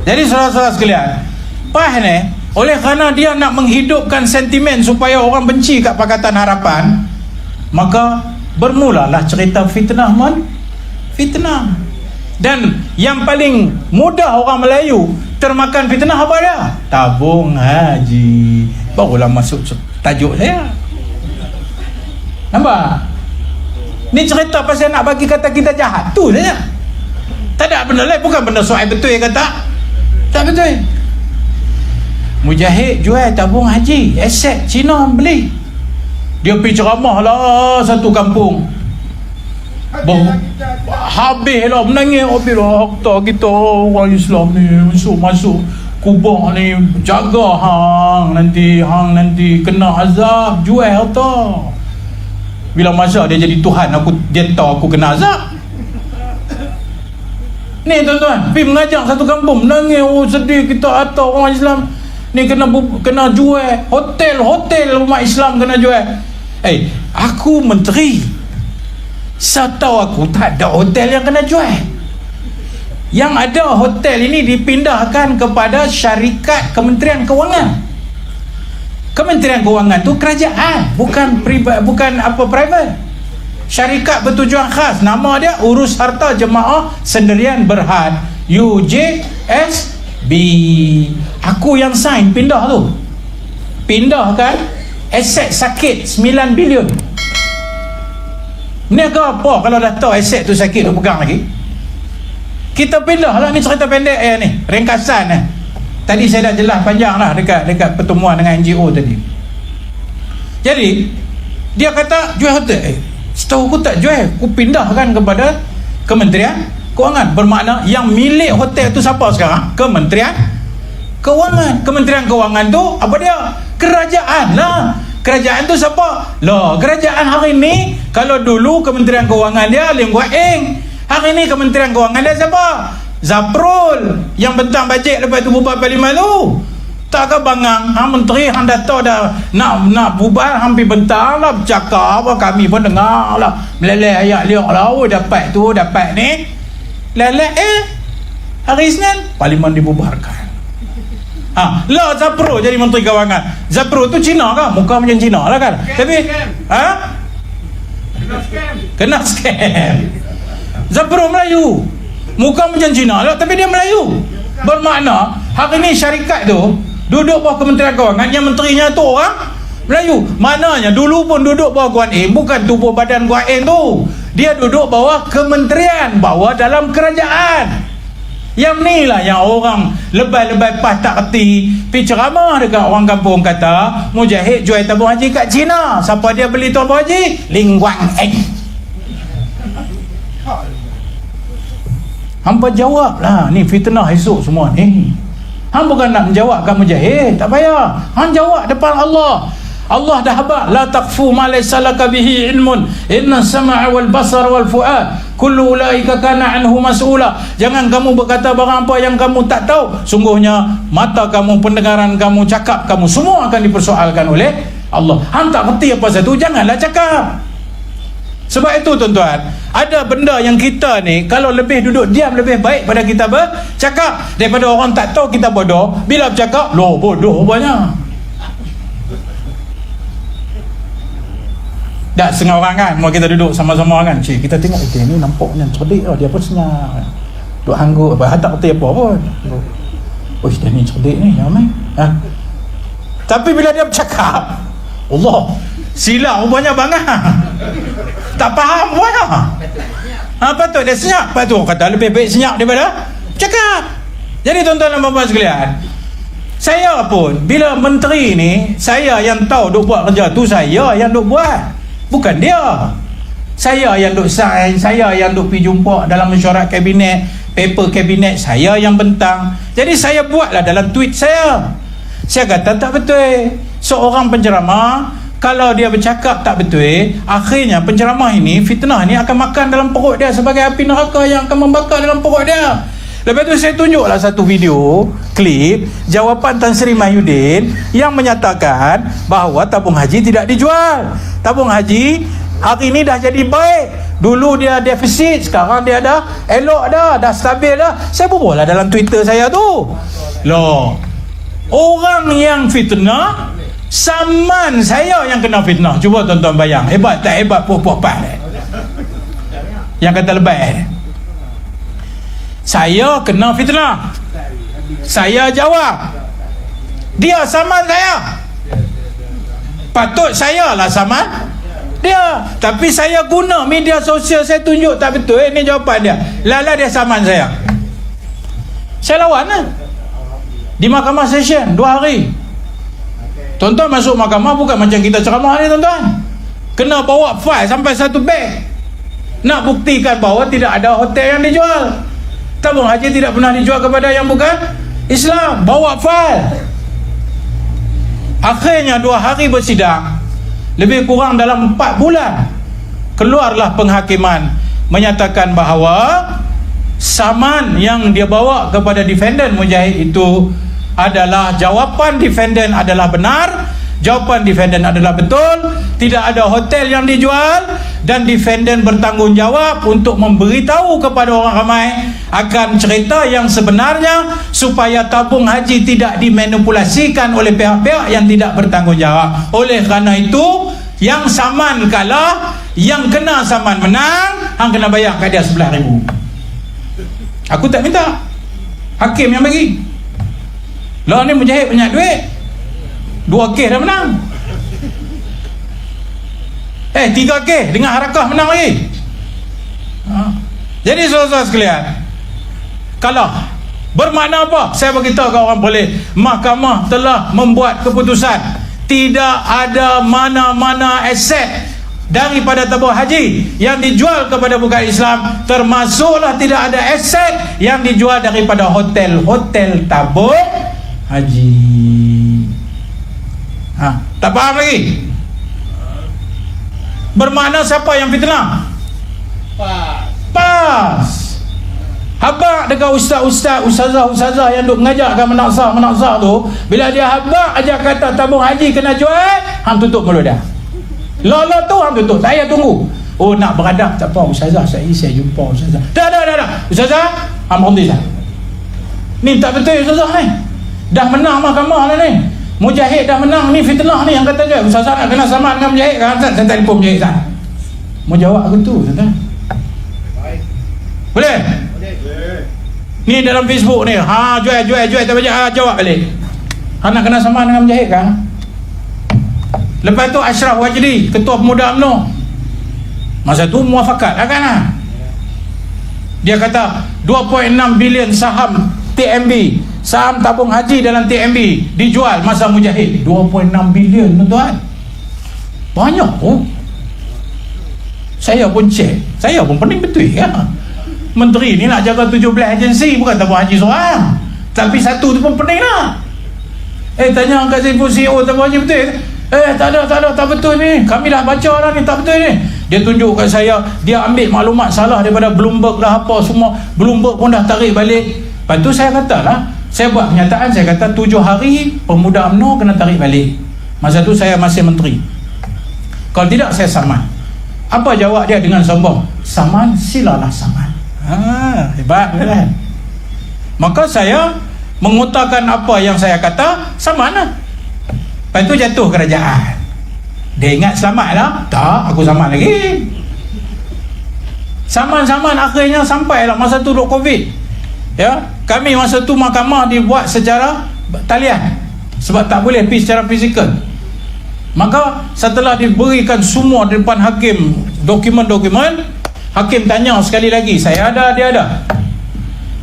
Jadi saudara-saudara sekalian, PAS ni oleh kerana dia nak menghidupkan sentimen supaya orang benci kat Pakatan Harapan, maka bermulalah cerita fitnah fitnah. Dan yang paling mudah orang Melayu termakan fitnah apa dia? Tabung haji. Barulah masuk tajuk saya. Nampak? Ni cerita pasal nak bagi kata kita jahat tu saja. Tak ada benda lain. Bukan benda soal betul yang kata. Tak betul. Mujahid jual tabung haji, aset Cina beli. Dia pergi ceramah lah satu kampung. Habis lah menangis. Habis lah harta kita orang Islam ni masuk kubur ni, jaga hang nanti kena azab, jual harta. Bila masa dia jadi Tuhan, dia tahu aku kena azab. Ni tuan-tuan, pergi mengajak satu kampung, menangis, sedih kita harta orang Islam ni kena jual, hotel umat Islam kena jual. Aku menteri, setahu aku tak ada hotel yang kena jual. Yang ada hotel ini dipindahkan kepada syarikat Kementerian Kewangan. Kementerian Kewangan tu kerajaan, bukan private. Syarikat bertujuan khas, nama dia Urus Harta Jemaah Sendirian Berhad, UJSB. Aku yang sign pindah tu. Pindahkan aset sakit 9 bilion. Ni ke apa kalau dah tahu aset tu sakit tu pegang lagi? Kita pindah lah. Ni cerita pendek ni, ringkasan Tadi saya dah jelas panjang lah dekat pertemuan dengan NGO tadi. Jadi dia kata jual hotel. Setahu aku tak jual, aku pindahkan kepada Kementerian Kewangan. Bermakna yang milik hotel tu siapa sekarang? Kementerian Kewangan. Kementerian Kewangan tu apa dia? Kerajaan lah. Kerajaan tu siapa? Lah, kerajaan hari ni, kalau dulu Kementerian Kewangan dia Lim Guat Eng, hari ni Kementerian Kewangan dia siapa? Zaprul, yang bentang bajet lepas tu bubar Parlimen tu. Tak ke bangang, hang menteri hang dah tahu dah nak bubar, hampir bentang lah bercakap apa, kami pun dengar lah meleleh ayat liok lah, dapat tu dapat ni leleh. Hari Isnin Parlimen dibubarkan. Lah Zaprul jadi menteri Kewangan. Zaprul tu Cina kan, muka macam Cina lah kan, tapi kena scam. Zaprul Melayu, muka macam Cina lah, tapi dia Melayu. Bermakna hari ni syarikat tu duduk bawah Kementerian Kewangan, yang menterinya tu orang Melayu. Maknanya dulu pun duduk bawah Guan Im, bukan tubuh badan Guan Im tu. Dia duduk bawah kementerian, bawah dalam kerajaan. Yang ni lah yang orang lebay-lebay PAS tak kerti, pergi ceramah dekat orang kampung, kata Mujahid jual tabung haji kat Cina. Siapa dia beli tabung haji? Lim Guat Eng. Hampa jawab lah, ni fitnah esok semua ni. Hang bukan nak menjawab kat Mujahid, tak payah. Hang jawab depan Allah. Allah dah habaq, la taqfu ma laysa laka bihi ilmun, inna sam'a wal basara wal fuad kullu ulaika kana anhu mas'ula. Jangan kamu berkata barang apa yang kamu tak tahu. Sungguhnya mata kamu, pendengaran kamu, cakap kamu, semua akan dipersoalkan oleh Allah. Hang tak kerti apa satu, janganlah cakap. Sebab itu tuan-tuan, ada benda yang kita ni kalau lebih duduk diam lebih baik pada kita bercakap, daripada orang tak tahu kita bodoh. Bila bercakap, loh bodoh banyak. Tak setengah orang kan, mau kita duduk sama-sama kan, cik kita tengok ni nampaknya cerdik lah, dia pun senyap, duk hanggut apa, tak kerti apa pun. Oh dia ni cerdik ni, ramai. Tapi bila dia bercakap, Allah, silap rupanya bangang, tak faham rupanya. Patut dia senyap, lepas tu kata lebih baik senyap daripada cakap. Jadi tuan-tuan dan puan-puan sekalian, saya pun bila menteri ni, saya yang tahu duk buat kerja tu, saya yang duk buat, bukan dia. Saya yang duk sign, saya yang duk pergi jumpa dalam mesyuarat kabinet, paper kabinet saya yang bentang. Jadi saya buatlah dalam tweet saya. Saya kata tak betul seorang penceramah kalau dia bercakap tak betul, akhirnya penceramah ini, fitnah ni akan makan dalam perut dia sebagai api neraka yang akan membakar dalam perut dia. Lepas tu saya tunjuklah satu video klip jawapan Tan Sri Mahyudin yang menyatakan bahawa tabung haji tidak dijual. Tabung haji Hari ni dah jadi baik. Dulu dia defisit, sekarang dia dah elok dah stabil dah. Saya bubuh lah dalam Twitter saya tu. Loh, orang yang fitnah, saman saya yang kena fitnah. Cuba tuan-tuan bayang, hebat tak hebat puak-puak yang kata lebay. Saya kena fitnah, saya jawab, dia saman saya. Patut saya lah saman dia, tapi saya guna media sosial, saya tunjuk tak betul. Ini jawapan dia, lala dia saman saya. Saya lawan lah di mahkamah session 2 hari. Tuan-tuan masuk mahkamah bukan macam kita ceramah ni tuan-tuan, kena bawa file sampai 1 beg nak buktikan bahawa tidak ada hotel yang dijual. Tabung haji tidak pernah dijual kepada yang bukan Islam. Bawa file. Akhirnya 2 hari bersidang, lebih kurang dalam 4 bulan, keluarlah penghakiman menyatakan bahawa saman yang dia bawa kepada defendant Mujahid itu adalah, jawapan defendant adalah benar, jawapan defendant adalah betul, tidak ada hotel yang dijual, dan defendant bertanggungjawab untuk memberitahu kepada orang ramai akan cerita yang sebenarnya supaya tabung haji tidak dimanipulasikan oleh pihak-pihak yang tidak bertanggungjawab. Oleh kerana itu, yang saman kalah, yang kena saman menang, hang kena bayar kat dia 11,000. Aku tak minta, hakim yang bagi. Lah ni Mujahid banyak duit, 2 kes dah menang, 3 kes dengan harakah menang lagi. Jadi saudara sekalian, kalah bermakna apa? Saya beritahu ke orang boleh, mahkamah telah membuat keputusan tidak ada mana-mana aset daripada tabung haji yang dijual kepada bukan Islam, termasuklah tidak ada aset yang dijual daripada hotel-hotel tabung haji. Tak faham lagi? Bermakna siapa yang fitnah? Pas habaq dekat ustaz-ustaz, ustazah yang duk mengajarkan menaksah tu, bila dia habaq aja kata tabung haji kena jual, hang tutup mulut dah. Lala tu hang tutup, saya tunggu. Oh, nak beradab tak apa ustazah, saya jumpa ustazah. Dah. Ustazah, hang berhenti dah. Ni tak betul ustazah ni. Dah menang mahkamah dah ni. Mujahid dah menang ni, fitnah ni yang kata je. Ustazah nak kena saman dengan Mujahid kan? Saya telefon Mujahid kan. Mau jawab aku tu ustazah. Boleh? Ni dalam Facebook ni, jual tak banyak, jawab balik. Nak kena sama dengan Mujahid kan? Lepas tu Ashraf Wajdi, Ketua Pemuda UMNO, masa tu muafakat lah kan? Dia kata 2.6 bilion saham TMB, saham tabung haji dalam TMB dijual masa Mujahid. 2.6 bilion tuan-tuan, banyak oh. Saya pun cek, saya pun pening betul ya. Menteri ni nak jaga 17 agensi, bukan tabung haji seorang, tapi satu tu pun pening lah. Tanya kat CEO tabung haji betul? Tak ada, tak betul ni, kami dah baca lah ni, tak betul ni. Dia tunjuk kat saya, dia ambil maklumat salah daripada Bloomberg lah apa semua, Bloomberg pun dah tarik balik. Lepas tu saya kata lah, saya buat kenyataan, saya kata 7 hari Pemuda UMNO kena tarik balik. Masa tu saya masih menteri, kalau tidak saya saman. Apa jawab dia dengan sombong? Saman, silalah saman. Hebat kan? Maka saya mengutarakan apa yang saya kata, saman lah. Lepas tu jatuh kerajaan. Dia ingat selamat lah. Tak, aku saman lagi. Saman-saman akhirnya sampai lah masa tu duk Covid ya. Kami masa tu mahkamah dibuat secara talian sebab tak boleh pergi secara fizikal. Maka setelah diberikan semua di depan hakim dokumen-dokumen, hakim tanya sekali lagi, saya ada, dia ada,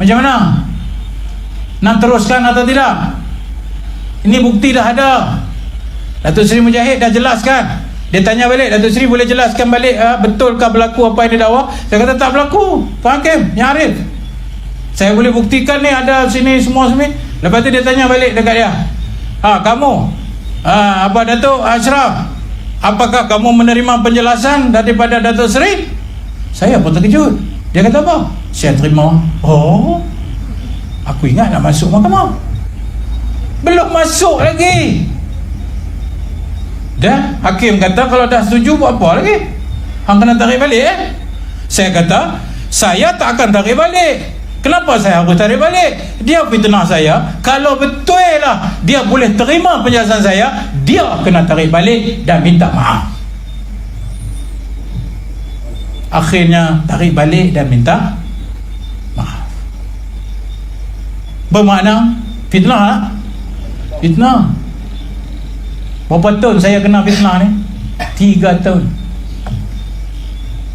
macam mana? Nak teruskan atau tidak? Ini bukti dah ada. Datuk Seri Mujahid dah jelaskan. Dia tanya balik, Datuk Seri boleh jelaskan balik betulkah berlaku apa yang didakwa? Saya kata tak berlaku, Pak Hakim, Yang Arif, saya boleh buktikan ni ada sini semua sini. Lepas tu dia tanya balik dekat dia, kamu Abah Datuk Ashraf, apakah kamu menerima penjelasan daripada Datuk Seri? Saya pun terkejut. Dia kata apa? Saya terima. Oh, aku ingat nak masuk mahkamah, belum masuk lagi. Dan hakim kata kalau dah setuju buat apa lagi? Hang kena tarik balik Saya kata, saya tak akan tarik balik. Kenapa saya harus tarik balik? Dia fitnah saya. Kalau betul lah dia boleh terima penjelasan saya, dia kena tarik balik dan minta maaf. Akhirnya tarik balik dan minta maaf. Bermakna fitnah lah. Fitnah. Berapa tahun saya kena fitnah ni? 3 tahun.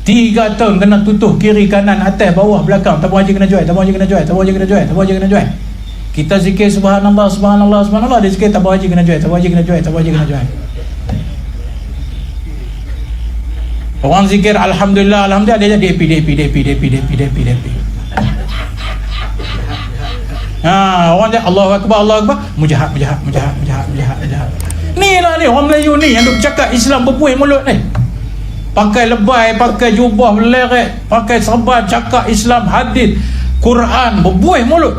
3 tahun kena tutuh kiri kanan atas bawah belakang. Tabung haji kena jual, tabung haji kena jual, tabung haji kena jual, tabung haji kena jual. Kita zikir subhanallah subhanallah subhanallah, dia zikir tabung haji kena jual, tabung haji kena jual, tabung haji kena jual. Orang zikir alhamdulillah alhamdulillah, dia jadi DP. Orang dia Allahu akbar Allahu akbar, mujahad. Ni lah ni orang Melayu ni yang duk cakap Islam berpuih mulut ni. Pakai lebay, pakai jubah meleret, pakai serban cakap Islam, hadis, Quran, berbuih mulut.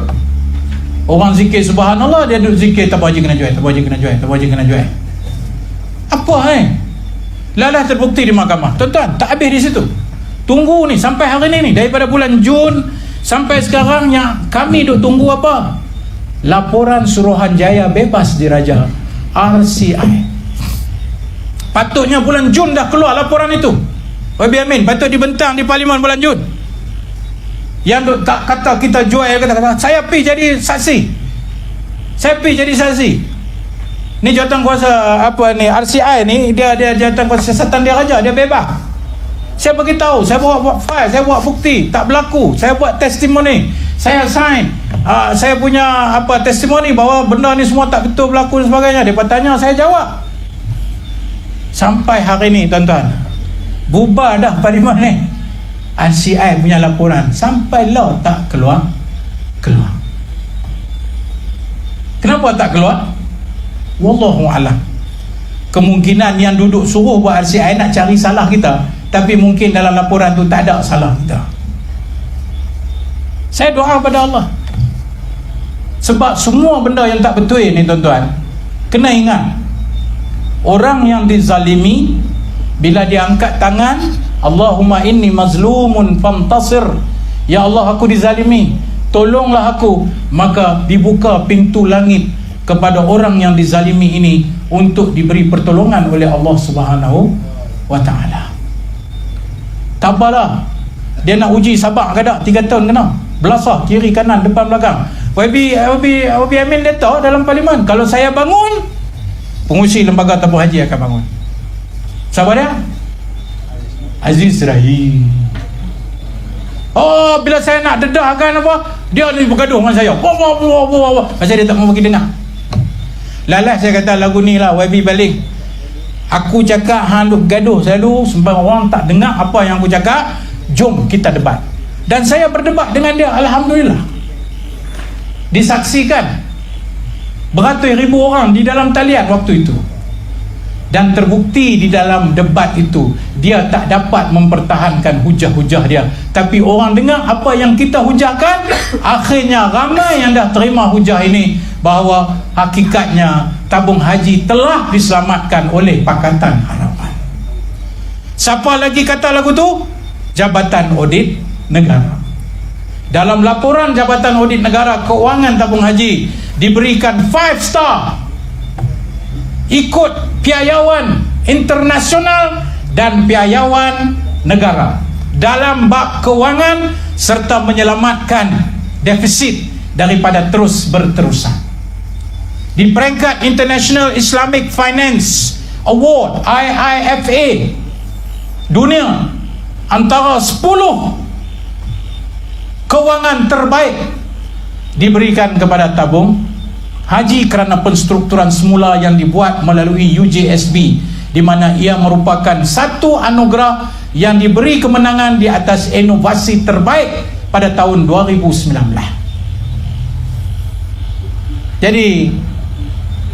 Orang zikir subhanallah, dia duduk zikir tabung haji kena jual, tabung haji kena jual, tabung haji kena jual. Apa Lalah terbukti di mahkamah. Tuan-tuan, tak habis di situ. Tunggu ni sampai hari ni daripada bulan Jun sampai sekarang yang kami duk tunggu apa? Laporan Suruhanjaya bebas diraja RCI. Patutnya bulan Jun dah keluar laporan itu. Wabi Amin patut dibentang di Parlimen bulan Jun. Yang tak kata kita jual, kata saya pergi jadi saksi. Saya pergi jadi saksi. Ni jawatan kuasa apa ni RCI ni, dia jawatan kuasa siasatan dia raja, dia bebas. Saya bagi tahu, saya buat file, saya buat bukti, tak berlaku. Saya buat testimoni, saya sign. Saya punya apa testimoni bahawa benda ni semua tak betul berlaku dan sebagainya. Dia tanya, saya jawab. Sampai hari ni tuan-tuan, bubar dah Parlimen ni. RCI punya laporan sampai law tak keluar. Kenapa tak keluar? Wallahu a'lam. Kemungkinan yang duduk suruh buat RCI nak cari salah kita, tapi mungkin dalam laporan tu tak ada salah kita. Saya doa pada Allah, sebab semua benda yang tak betul ni tuan-tuan, kena ingat, orang yang dizalimi bila dia angkat tangan, Allahumma inni mazlumun famtasir, ya Allah aku dizalimi, tolonglah aku, maka dibuka pintu langit kepada orang yang dizalimi ini untuk diberi pertolongan oleh Allah Subhanahu wa ta'ala. Tabahlah, dia nak uji sabar ke tak? 3 tahun kena belasah kiri kanan depan belakang. Wabi Amin letak dalam Parlimen, kalau saya bangun, pengurusi lembaga tabung haji akan bangun. Siapa dia? Aziz Rahim. Oh, bila saya nak dedahkan apa, dia ni bergaduh dengan saya. Pasal dia tak mau bagi dengar. Lalas saya kata lagu ni lah, YB balik. Aku cakap hang duk gaduh selalu, sampai orang tak dengar apa yang aku cakap. Jom kita debat. Dan saya berdebat dengan dia, alhamdulillah. Disaksikan beratus ribu orang di dalam talian waktu itu. Dan terbukti di dalam debat itu, dia tak dapat mempertahankan hujah-hujah dia. Tapi orang dengar apa yang kita hujahkan, akhirnya ramai yang dah terima hujah ini, bahawa hakikatnya tabung haji telah diselamatkan oleh Pakatan Harapan. Siapa lagi kata lagu tu? Jabatan Audit Negara. Dalam laporan Jabatan Audit Negara Keuangan Tabung Haji diberikan 5 star, ikut piawaian internasional dan piawaian negara dalam bab kewangan serta menyelamatkan defisit daripada terus berterusan. Di peringkat International Islamic Finance Award IIFA dunia, antara 10 kewangan terbaik diberikan kepada tabung haji kerana penstrukturan semula yang dibuat melalui UJSB, di mana ia merupakan satu anugerah yang diberi kemenangan di atas inovasi terbaik pada tahun 2019. Jadi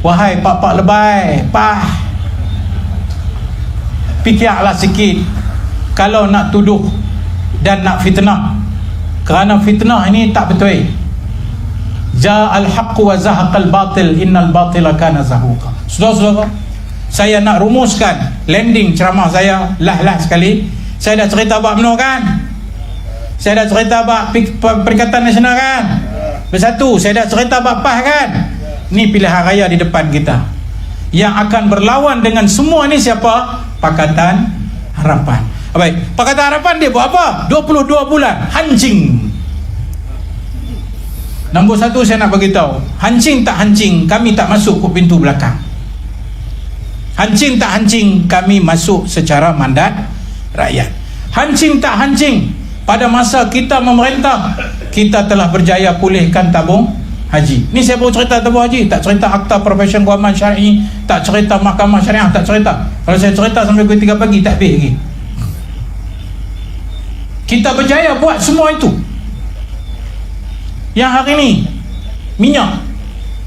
wahai pak-pak lebay, fikirlah sikit kalau nak tuduh dan nak fitnah, kerana fitnah ini tak betul. Ja'al haqqu wa zahaqal batil innal batila kana zahuqa. Saudara-saudara, saya nak rumuskan landing ceramah saya lah sekali. Saya dah cerita bab UMNO kan? Saya dah cerita bab Perikatan Nasional kan? Bersatu, saya dah cerita bab PAS kan? Ni pilihan raya di depan kita. Yang akan berlawan dengan semua ni siapa? Pakatan Harapan. Baik, Pakatan Harapan dia buat apa? 22 bulan hancing. Nombor satu saya nak beritahu, hancing tak hancing, kami tak masuk ke pintu belakang. Hancing tak hancing, kami masuk secara mandat rakyat. Hancing tak hancing, pada masa kita memerintah, kita telah berjaya pulihkan tabung haji. Ni saya baru cerita tabung haji, tak cerita Akta Profesion Kewangan Syar'i, tak cerita Mahkamah Syariah, tak cerita. Kalau saya cerita sampai pukul 3 pagi tak habis lagi. Kita berjaya buat semua itu. Yang hari ni minyak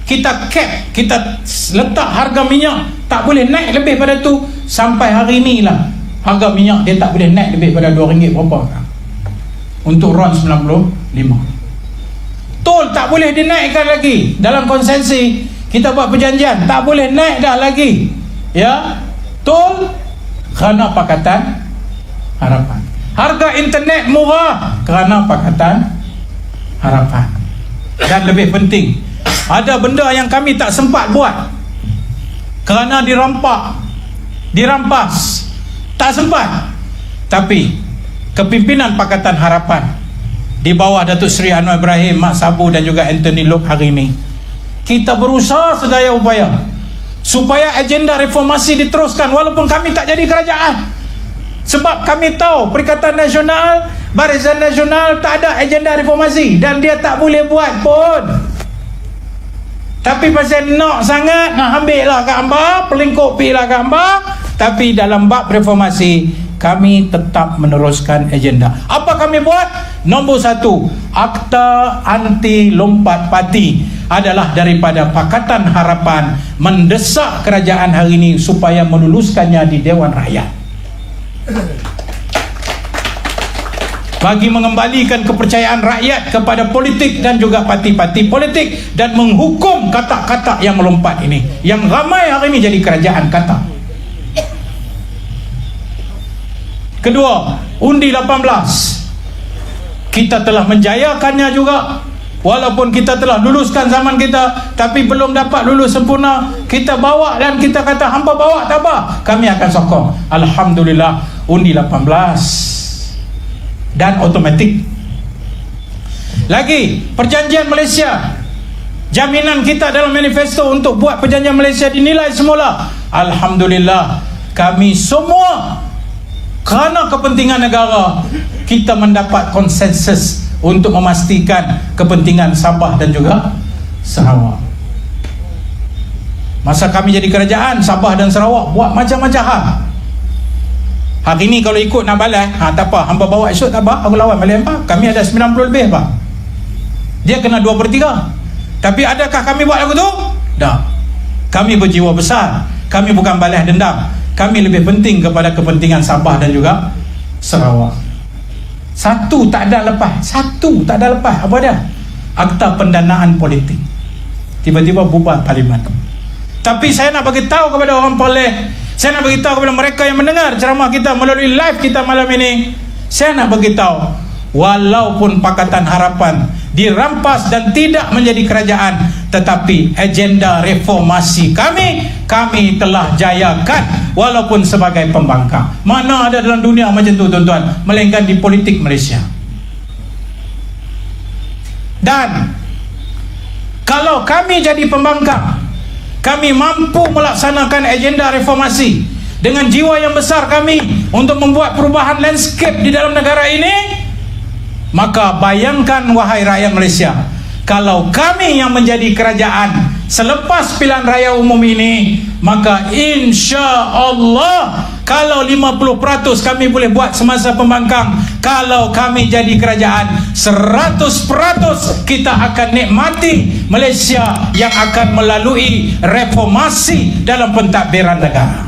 kita cap, kita letak harga minyak tak boleh naik lebih pada tu. Sampai hari ni lah harga minyak dia tak boleh naik lebih pada RM2 berapa kan? Untuk RON 95. Tol tak boleh dinaikkan lagi. Dalam konsensi kita buat perjanjian, tak boleh naik dah lagi, ya, tol kerana Pakatan Harapan. Harga internet murah kerana Pakatan Harapan. Dan lebih penting, ada benda yang kami tak sempat buat kerana dirampas, tak sempat. Tapi kepimpinan Pakatan Harapan di bawah Datuk Seri Anwar Ibrahim, Mak Sabu dan juga Anthony Loke hari ini, kita berusaha sedaya upaya supaya agenda reformasi diteruskan walaupun kami tak jadi kerajaan. Sebab kami tahu Perikatan Nasional, Barisan Nasional tak ada agenda reformasi dan dia tak boleh buat pun. Tapi pasal nak sangat, nak ambil lah kat hamba, pelingkup pi lah kat hamba. Tapi dalam bab reformasi, kami tetap meneruskan agenda. Apa kami buat? Nombor 1, Akta Anti Lompat Parti adalah daripada Pakatan Harapan mendesak kerajaan hari ini supaya meluluskannya di Dewan Rakyat, bagi mengembalikan kepercayaan rakyat kepada politik dan juga parti-parti politik dan menghukum kata-kata yang melompat ini, yang ramai hari ini jadi kerajaan kata. Kedua, undi 18 kita telah menjayakannya juga. Walaupun kita telah luluskan zaman kita, tapi belum dapat lulus sempurna, kita bawa dan kita kata hamba bawa tak apa, kami akan sokong. Alhamdulillah, undi 18 dan automatik. Lagi, perjanjian Malaysia, jaminan kita dalam manifesto untuk buat perjanjian Malaysia dinilai semula. Alhamdulillah, kami semua kerana kepentingan negara, kita mendapat konsensus untuk memastikan kepentingan Sabah dan juga Sarawak. Masa kami jadi kerajaan, Sabah dan Sarawak buat macam-macam hal. Hari ni kalau ikut nak balas, tak apa, hamba bawa esok tak apa, aku lawan balik hamba. Kami ada 90 lebih apa. Dia kena 2/3. Tapi adakah kami buat lagu tu? Tak. Kami berjiwa besar. Kami bukan balas dendam. Kami lebih penting kepada kepentingan Sabah dan juga Sarawak. Satu tak ada lepas. Apa dia? Akta pendanaan politik. Tiba-tiba bubar parlimen. Tapi saya nak bagi tahu kepada orang Perlis, saya nak bagi tahu kepada mereka yang mendengar ceramah kita melalui live kita malam ini, saya nak bagi tahu, walaupun Pakatan Harapan dirampas dan tidak menjadi kerajaan, tetapi agenda reformasi kami telah jayakan walaupun sebagai pembangkang. Mana ada dalam dunia macam tu tuan-tuan, melainkan di politik Malaysia. Dan kalau kami jadi pembangkang, kami mampu melaksanakan agenda reformasi dengan jiwa yang besar kami untuk membuat perubahan landscape di dalam negara ini, maka bayangkan wahai rakyat Malaysia, kalau kami yang menjadi kerajaan selepas pilihan raya umum ini, maka insya Allah kalau 50% kami boleh buat semasa pembangkang, kalau kami jadi kerajaan 100% kita akan nikmati Malaysia yang akan melalui reformasi dalam pentadbiran negara.